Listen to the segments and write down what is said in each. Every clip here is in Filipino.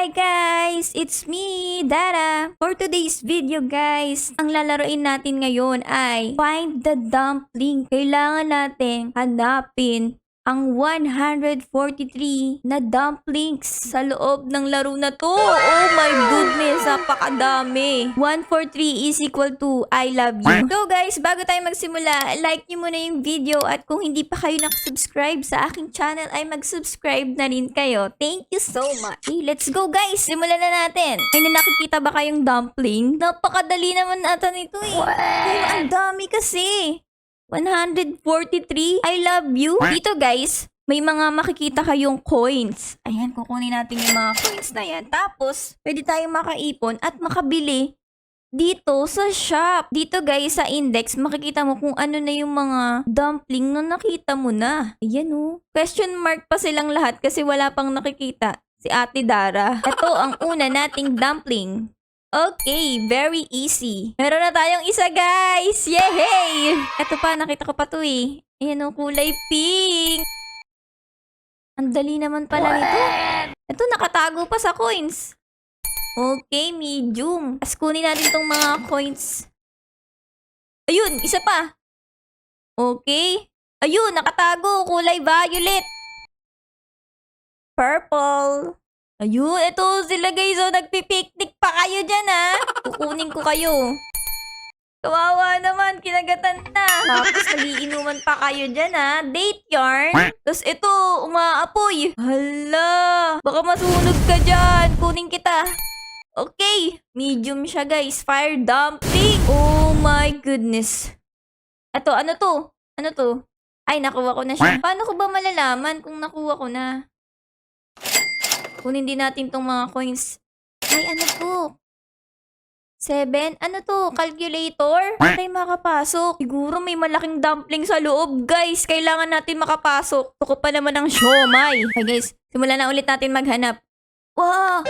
Hi guys! It's me, Dara! For today's video guys, ang lalaroin natin ngayon ay Find the Dumpling. Kailangan natin hanapin ang 143 na dumplings sa loob ng laro na to. Oh my goodness, napakadami. 143 is equal to I love you. So guys, bago tayo magsimula, like nyo muna yung video at kung hindi pa kayo nakasubscribe sa aking channel ay mag-subscribe na rin kayo. Thank you so much. Okay, let's go guys, simulan na natin. May nakikita ba kayong dumpling? Napakadali naman ata nito eh. Pero ang dami kasi. 143. I love you. Dito guys, may mga makikita kayong coins. Ayan, kukunin natin yung mga coins na yan. Tapos, pwede tayong makaipon at makabili dito sa shop. Dito guys, sa index, makikita mo kung ano na yung mga dumpling na nakita mo na. Ayan oh. Question mark pa silang lahat kasi wala pang nakikita. Si Ate Dara. Ito ang una nating dumpling. Okay, very easy. Meron na tayong isa, guys! Yay! Ito pa, nakita ko pa to eh. Ayan o, kulay pink. Ang dali naman pala nito. Ito, nakatago pa sa coins. Okay, medium. As kunin natin tong mga coins. Ayun, isa pa. Okay. Ayun, nakatago. Kulay violet. Purple. Ayun, ito sila guys. Oh, nagpipiknik pa kayo dyan ha. Kukunin ko kayo. Kawawa naman, kinagatan na. Tapos nagiinuman pa kayo dyan ha. Date yarn. Tapos ito, umaapoy. Hala, baka masunog ka dyan. Kunin kita. Okay, medium siya guys. Fire dumpling. Oh my goodness. Ito, ano to? Ano to? Ay, nakuha ko na siya. Paano ko ba malalaman kung nakuha ko na? Kunin din natin tong mga coins. Ay, ano to? 7? Ano to? Calculator? Saan tayo makapasok? Siguro may malaking dumpling sa loob, guys. Kailangan natin makapasok. Tuko pa naman ng siomay. Okay, guys. Simulan na ulit natin maghanap. Wow!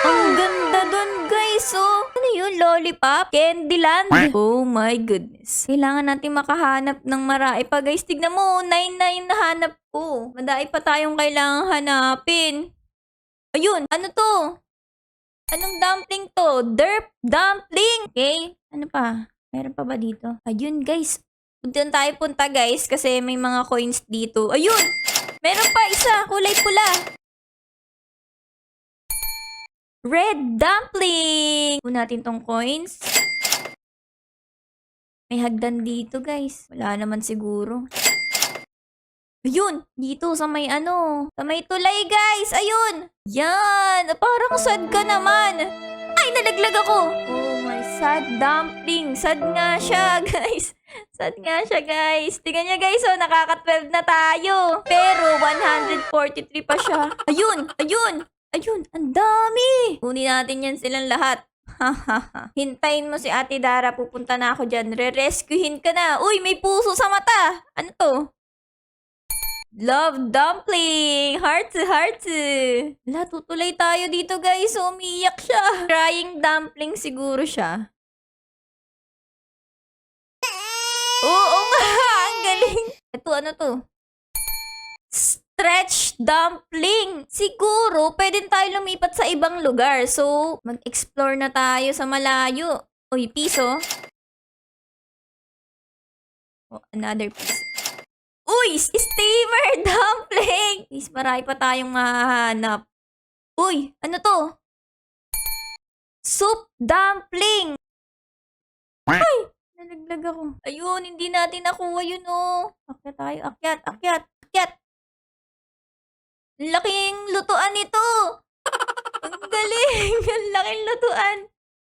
Ang ganda dun, guys. Oh, ano yun? Lollipop? Candyland? Oh my goodness. Kailangan natin makahanap ng marami pa, guys. Tignan mo, 99 na hanap ko. Madai pa tayong kailangan hanapin. Ayun, ano to? Anong dumpling to? Derp dumpling! Okay, ano pa? Meron pa ba dito? Ayun guys, doon tayo punta guys kasi may mga coins dito. Ayun! Meron pa isa, kulay pula. Red dumpling! Kunin natin tong coins. May hagdan dito guys. Wala naman siguro. Ayun! Dito sa may ano. Sa may tulay guys! Ayun! Yan! Parang sad ka naman! Ay! Nalaglag ako! Oh my sad dumpling! Sad nga siya guys! Sad nga siya guys! Tingnan niya guys oh! Nakaka-12 na tayo! Pero 143 pa siya. Ayun! Ayun! Ayun! Ang dami! Kunin natin yan silang lahat. Hintayin mo si Ate Dara. Pupunta na ako dyan. Re-rescuehin ka na. Uy! May puso sa mata! Ano to? Love dumpling! Heart to heart to! Wala, tutulay tayo dito guys. Umiiyak siya. Crying dumpling siguro siya. Oo nga! Ang galing! Ito, ano to? Stretch dumpling! Siguro, pwede tayo lumipat sa ibang lugar. So, mag-explore na tayo sa malayo. Uy, piso. Oh, another piece. Uy! Steamer dumpling! Please, marami pa tayong mahanap. Uy! Ano to? Soup dumpling! Ay! Nalaglag ako. Ayun, hindi natin nakuha yun oh. Akyat tayo. Akyat, akyat, akyat. Laking lutuan nito! Ang galing! Ang laking lutuan.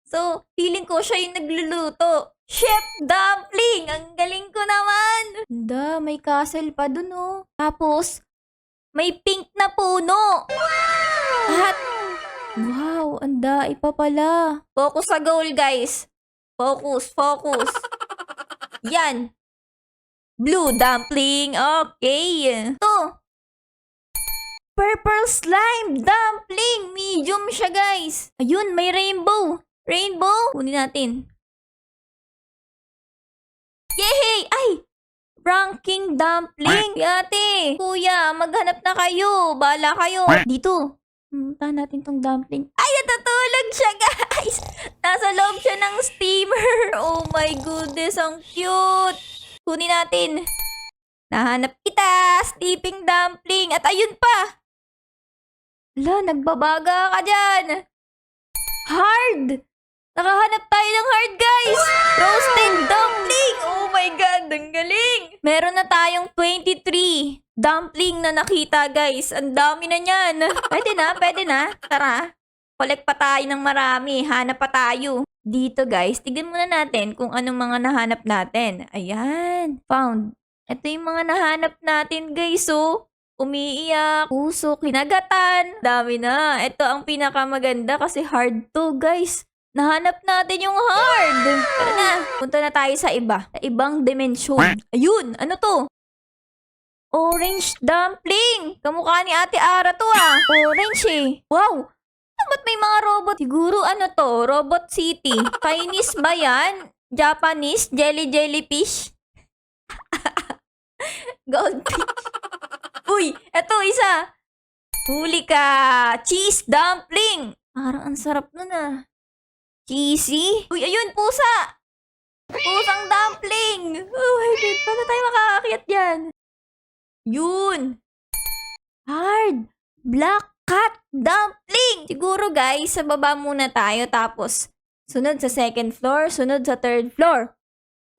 So, feeling ko siya yung nagluluto. Chef dumpling! Ang galing ko naman! Handa, may castle pa dun oh. Tapos, may pink na puno. At, wow, anda, ipa pala. Focus sa goal, guys. Focus, focus. Yan. Blue dumpling. Okay. Ito. Purple slime dumpling. Medium siya, guys. Ayun, may rainbow. Rainbow. Kunin natin. Yay! Ay! Ranking dumpling! Ate! Kuya, maghanap na kayo. Bala kayo. Dito. Puntahan natin tong dumpling. Ay, natutulog siya, guys! Nasa loob siya ng steamer. Oh my goodness, ang cute! Kunin natin. Nahanap kita, sleeping dumpling. At ayun pa! Ala, nagbabaga ka dyan. Hard! Nakahanap tayo ng hard, guys! Roasted dumpling! Oh my God, ang galing! Meron na tayong 23 dumpling na nakita, guys. Ang dami na niyan. Pwede na, pwede na. Tara, collect pa tayo ng marami. Hanap pa tayo. Dito, guys, tignan muna natin kung anong mga nahanap natin. Ayan, found. Ito yung mga nahanap natin, guys, oh. Umiiyak, puso, kinagatan. Dami na. Ito ang pinakamaganda kasi hard to, guys. Nahanap natin yung hard. Tara na. Punta na tayo sa iba. Sa ibang dimensyon. Ayun. Ano to? Orange dumpling. Kamukha ni Ate Ara to ah. Orange eh. Wow. Ba't may mga robot? Siguro ano to? Robot City. Chinese ba yan? Japanese? Jellyfish? Goldfish. Uy. Eto isa. Huli ka. Cheese dumpling. Parang ang sarap nun ah. Cheesy? Uy, ayun, pusa! Pusang dumpling! Oh my God, paano tayo makakakyat yan? Yun! Hard! Black cat dumpling! Siguro guys, sa baba muna tayo tapos sunod sa second floor, sunod sa third floor.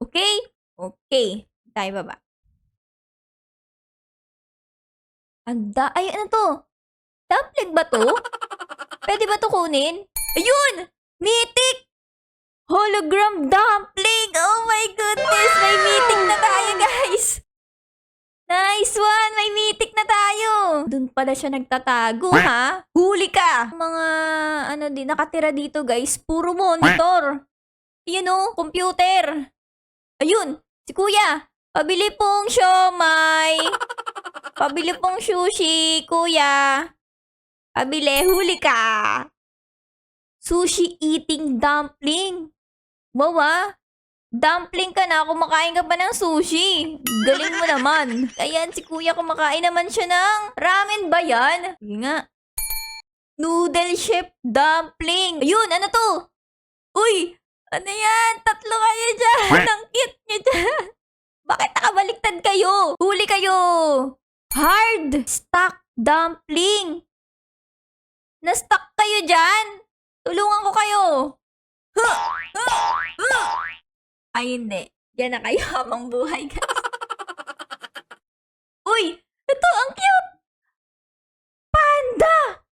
Okay? Okay. Tayo baba. Ay, ano to? Dumpling ba to? Pwede ba to kunin? Ayun! Mythic! Hologram dumpling! Oh my goodness! May mythic na tayo, guys! Nice one! May mythic na tayo! Doon pala siya nagtatago, ha? Huli ka! Mga, nakatira dito, guys. Puro monitor. Yun o, computer. Ayun, si kuya. Pabili pong siomay. Pabili pong sushi, kuya. Pabili, huli ka. Sushi eating dumpling. Wow ah. Dumpling ka na, kumakain ka pa ng sushi. Galing mo naman. Ayan, si kuya kumakain naman siya ng ramen ba yan? Sige nga. Noodle shaped dumpling. Ayun, ano to? Uy, ano yan? Tatlo kayo dyan. Ang cute niya dyan. Bakit nakabaliktad kayo? Huli kayo. Hard stuck dumpling. Na-stuck kayo dyan? Tulungan ko kayo. Ay, hindi. Diyan na kayo habang buhay, guys. Uy! Ito, ang cute! Panda!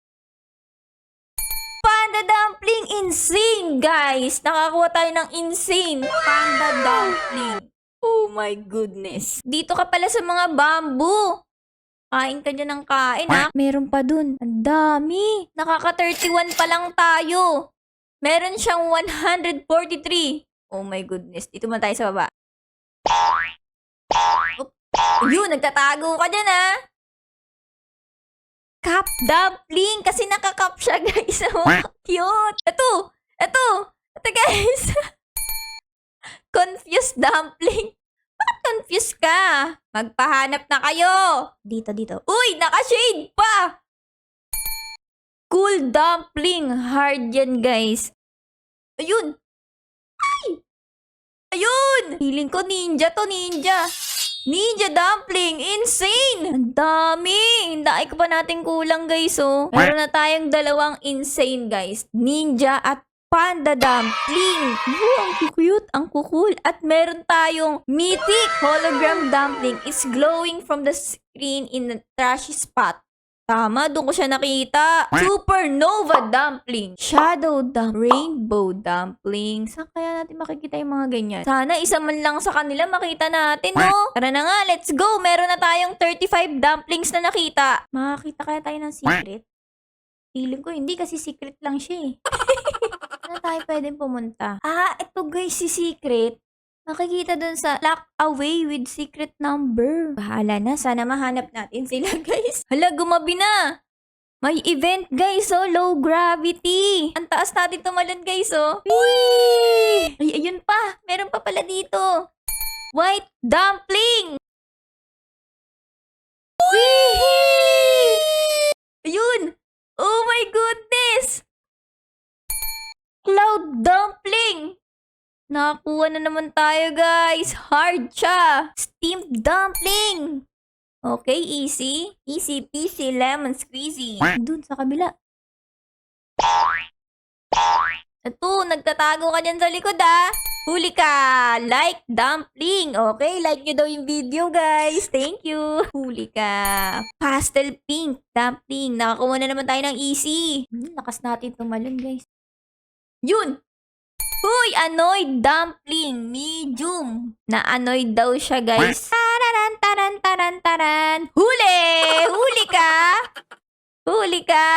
Panda dumpling! Insane, guys! Nakakuha tayo ng insane panda dumpling. Oh my goodness. Dito ka pala sa mga bamboo. Kain ka dyan ng kain, ha? Meron pa dun. Ang dami. Nakaka-31 pa lang tayo. Meron siyang 143. Oh my goodness. Dito man tayo sa baba. Yun, nagtatago ka dyan, ha? Cup dumpling. Kasi nakakap siya, guys. Oh, cute. Ito, guys. Confused dumpling. Bakit confused ka? Magpahanap na kayo. Dito. Uy, naka-shade pa. Cool dumpling. Hard yan, guys. Ayun. Ay! Ayun! Feeling ko ninja to, ninja. Ninja dumpling. Insane! Ang dami. Hindi ko pa natin kulang, guys, oh. Meron na tayong dalawang insane, guys. Ninja at panda dumpling. Oh, ang cute, ang cool. At meron tayong mythic hologram dumpling is glowing from the screen in the trashy spot. Tama, doon ko siya nakita. Supernova dumpling. Shadow dumpling. Rainbow dumpling. Saan kaya natin makikita yung mga ganyan? Sana isa man lang sa kanila makita natin, no? Tara na nga, let's go. Meron na tayong 35 dumplings na nakita. Makakita kaya tayo ng secret? Feeling ko hindi kasi secret lang siya eh. Saan tayo pwedeng pumunta? Ito guys, si secret. Nakikita dun sa lock away with secret number. Bahala na, sana mahanap natin sila guys. Hala, gumabi na. May event guys, oh, low gravity. Ang taas natin tumalon guys, oh. Whee! Ay, ayun pa. Meron pa pala dito. White dumpling. Whee! Ayun. Oh my goodness! Cloud dumpling! Nakakuha na naman tayo, guys. Hard siya. Steamed dumpling. Okay, easy. Easy peasy lemon squeezy. Dun sa kabila. Ito, nagtatago ka dyan sa likod Huli ka! Like dumpling! Okay, like nyo daw yung video, guys. Thank you. Huli ka. Pastel pink dumpling. Nakakuha na naman tayo ng easy. Lakas natin tumalon, guys. Yun! Uy, annoyed dumpling. Medium. Na-annoyed daw siya, guys. Tararan, taran, taran, taran. Huli! Huli ka! Huli ka!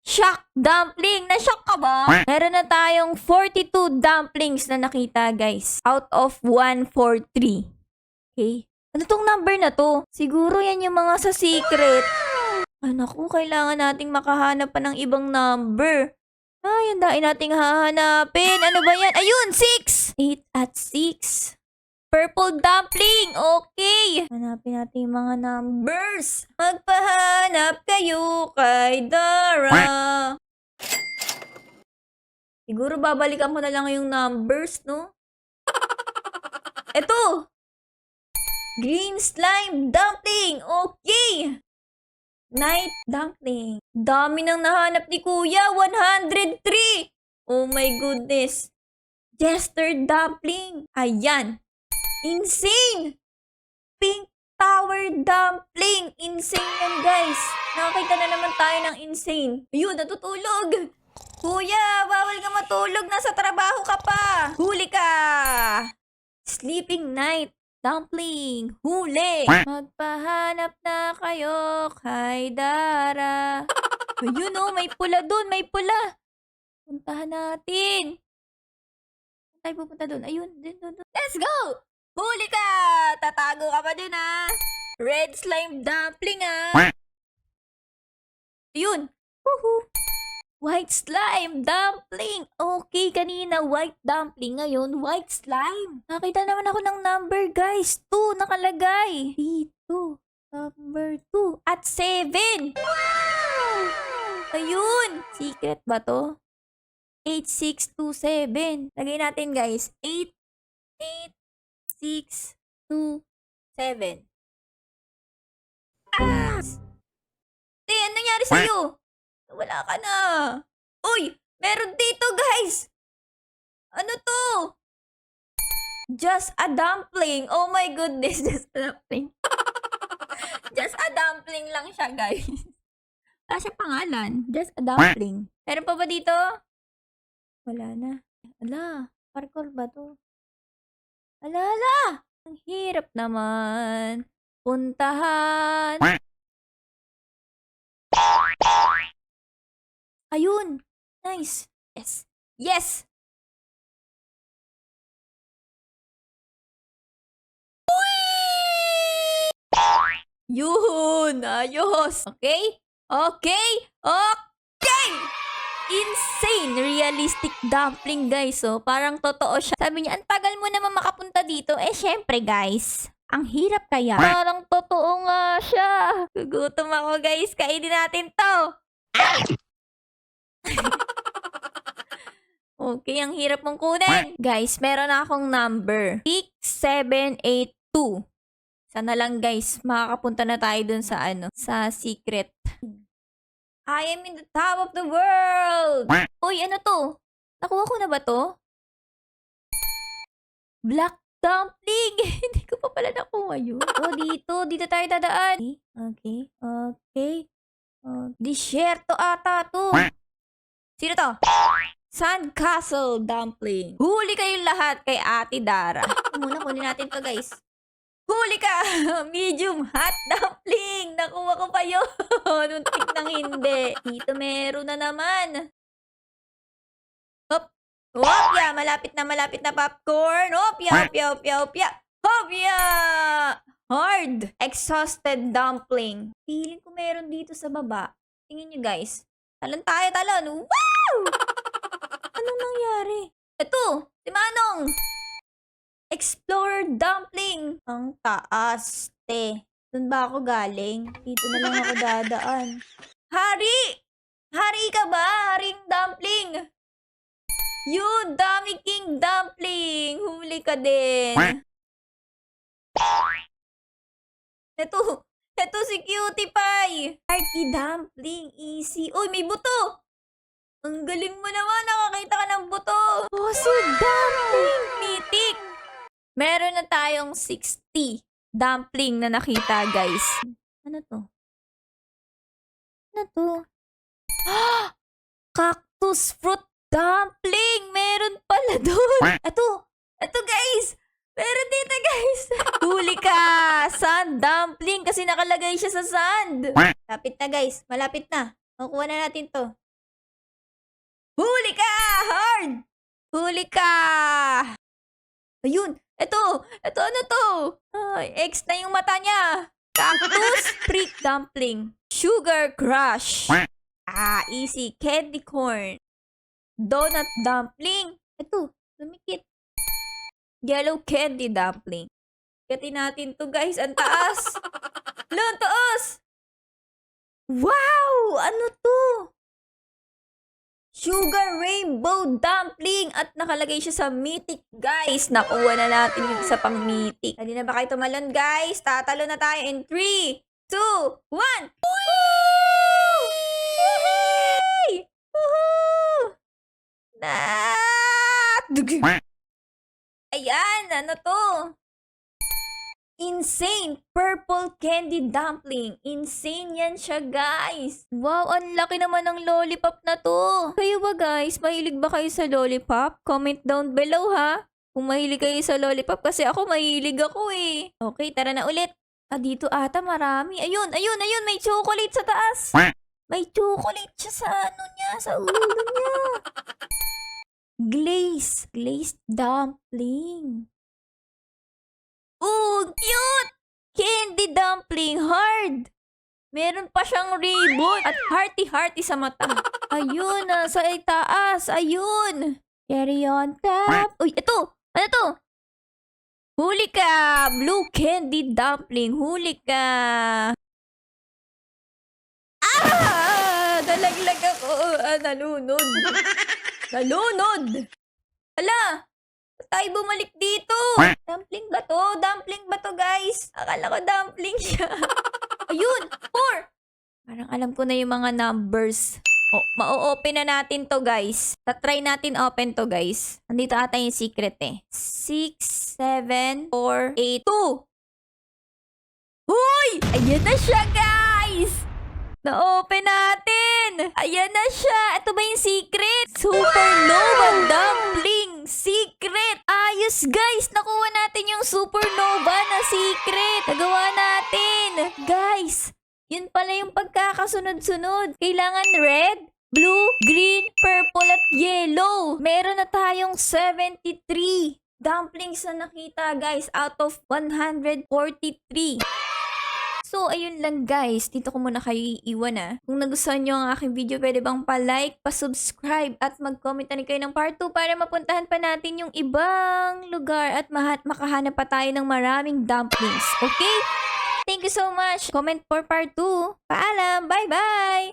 Shock dumpling! Na-shock ka ba? Meron na tayong 42 dumplings na nakita, guys. Out of 143. Okay? Ano tong number na to? Siguro yan yung mga sa secret. Naku, kailangan nating makahanap pa ng ibang number. Ay, ang dahil nating hahanapin. Ano ba yan? Ayun, 6! 8 at 6. Purple dumpling! Okay! Hanapin natin yung mga numbers. Magpahanap kayo kay Dara. Siguro babalikan ko na lang yung numbers, no? Eto! Green slime dumpling! Okay! Night dumpling. Dami nang nahanap ni Kuya. 103! Oh my goodness. Jester dumpling. Ayan. Insane! Pink tower dumpling. Insane yan, guys. Nakakita na naman tayo ng insane. Ayun, natutulog. Kuya, bawal ka matulog. Nasa trabaho ka pa. Huli ka. Sleeping night dumpling. Huli. Magpahanap na kayo kay Dara. Ayun may pula dun. May pula. Puntahan natin. Saan tayo pupunta dun? Ayun. Dun. Let's go! Huli ka! Tatago ka pa dun Red slime dumpling Ayun. Woohoo! White slime dumpling. Okay, kanina white dumpling. Ngayon, white slime. Nakita naman ako ng number, guys. 2 nakalagay. Dito. Number 2. At 7. Wow! Ayun. Secret ba to? 8627. Lagay natin, guys. 8627. Ano nangyari sa'yo? Wala ka na. Uy! Meron dito, guys! Ano to? Just a dumpling. Oh my goodness, just a dumpling. Just a dumpling lang siya, guys. Wala siya pangalan. Just a dumpling. Meron pa ba dito? Wala na. Ala, parkour ba to? Ala! Ang hirap naman. Puntahan. Ayun. Nice. Yes. Yes! Yun! Ayos! Okay? Okay! Okay! Insane! Realistic dumpling, guys. So, parang totoo siya. Sabi niya, ang tagal mo naman makapunta dito. Syempre, guys. Ang hirap kaya. Parang totoo nga siya. Gugutom ako, guys. Kainin natin to. Okay, ang hirap mong kunin. Guys, meron na akong number. 6782. Sana lang, guys, makakapunta na tayo dun sa sa secret. I am in the top of the world! Uy, ano to? Nakuha ko na ba to? Black dumpling! Hindi ko pa pala nakuha yun. Dito tayo dadaan. Okay. Disyerto ata to. Sino to? Sandcastle dumpling. Huli kayong lahat kay Ate Dara. Muna, kunin natin to, guys. Huli ka! Medium hot dumpling! Nakuha ko pa yun! Nuntik nang hindi. Dito meron na naman. Hop! Hopya! Malapit na popcorn! Hopya! Hopya! Hard! Exhausted dumpling. Feeling ko meron dito sa baba. Tingin nyo, guys. Talon tayo, talon! Wow! Anong nangyari? Ito! Si Manong! Explorer dumpling. Ang taas, te. Doon ba ako galing? Dito na lang ako dadaan. Hari! Hari ka ba? Haring dumpling! Yun, Dami King Dumpling! Huli ka din! Ito si Cutie Pie! Arky Dumpling, easy. Uy, may buto! Ang galing mo naman, nakakita ka ng buto! Oh, si Dumpling! Mythic! Meron na tayong 60 dumpling na nakita, guys. Ano to? Ano to? Cactus fruit dumpling! Meron pala doon! Ito guys! Meron dito guys! Huli ka! Sand dumpling kasi nakalagay siya sa sand! Malapit na guys, malapit na. Makuha na natin to. Huli ka! Hard! Huli ka! Ayun! Ito ano to? Ay, X na yung mata niya. Cactus freak dumpling. Sugar crush. Easy. Candy corn. Donut dumpling. Ito, lumikit. Yellow candy dumpling. Katin natin to guys. Ang taas. Hala, ang taas. Wow! Ano to? Sugar rainbow dumpling. At nakalagay siya sa mythic, guys. Nakuha na natin yung isa pang mythic. Hindi na ba kayo tumalon, guys? Tatalo na tayo in 3, 2, 1. Woo! Yay! Woohoo! Ayan, ano to? Insane purple candy dumpling. Insane yan siya, guys. Wow, ang laki naman ng lollipop na to. Kayo ba, guys? Mahilig ba kayo sa lollipop? Comment down below, ha? Kung mahilig kayo sa lollipop, kasi ako mahilig ako eh. Okay, tara na ulit. Dito ata marami. Ayun, may chocolate sa taas. May chocolate siya sa ano niya, sa ulo niya. Glazed dumpling. Oh, cute! Candy dumpling, hard! Meron pa siyang ribbon at hearty sa mata. Ayun, sa itaas. Ayun. Cherry on top. Uy, ito! Ano to? Huli ka! Blue candy dumpling. Huli ka! Nalaglag ako. Nalunod. Ala! Tayo bumalik dito. Dumpling ba to? Dumpling ba to, guys? Akala ko dumpling siya. Ayun! 4! Parang alam ko na yung mga numbers. Ma-open na natin to, guys. Tatry natin open to, guys. Nandito ata yung secret eh. 6, 7, 4, 8, 2! Huy! Ayan na siya, guys! Na-open natin! Ayan na siya! Ito ba yung secret? Supernova dumpling! Secret! Ayos, guys! Nakuha natin yung supernova na secret! Nagawa natin! Guys! Yun pala yung pagkakasunod-sunod. Kailangan red, blue, green, purple, at yellow. Meron na tayong 73 dumplings na nakita, guys, out of 143. So, ayun lang, guys. Dito ko muna kayo iiwan, Kung nagustuhan nyo ang aking video, pwede bang pa-like, pa-subscribe, at mag-comment na rin kayo ng part 2 para mapuntahan pa natin yung ibang lugar at makahanap pa tayo ng maraming dumplings. Okay? Thank you so much. Comment for part 2. Paalam. Bye-bye!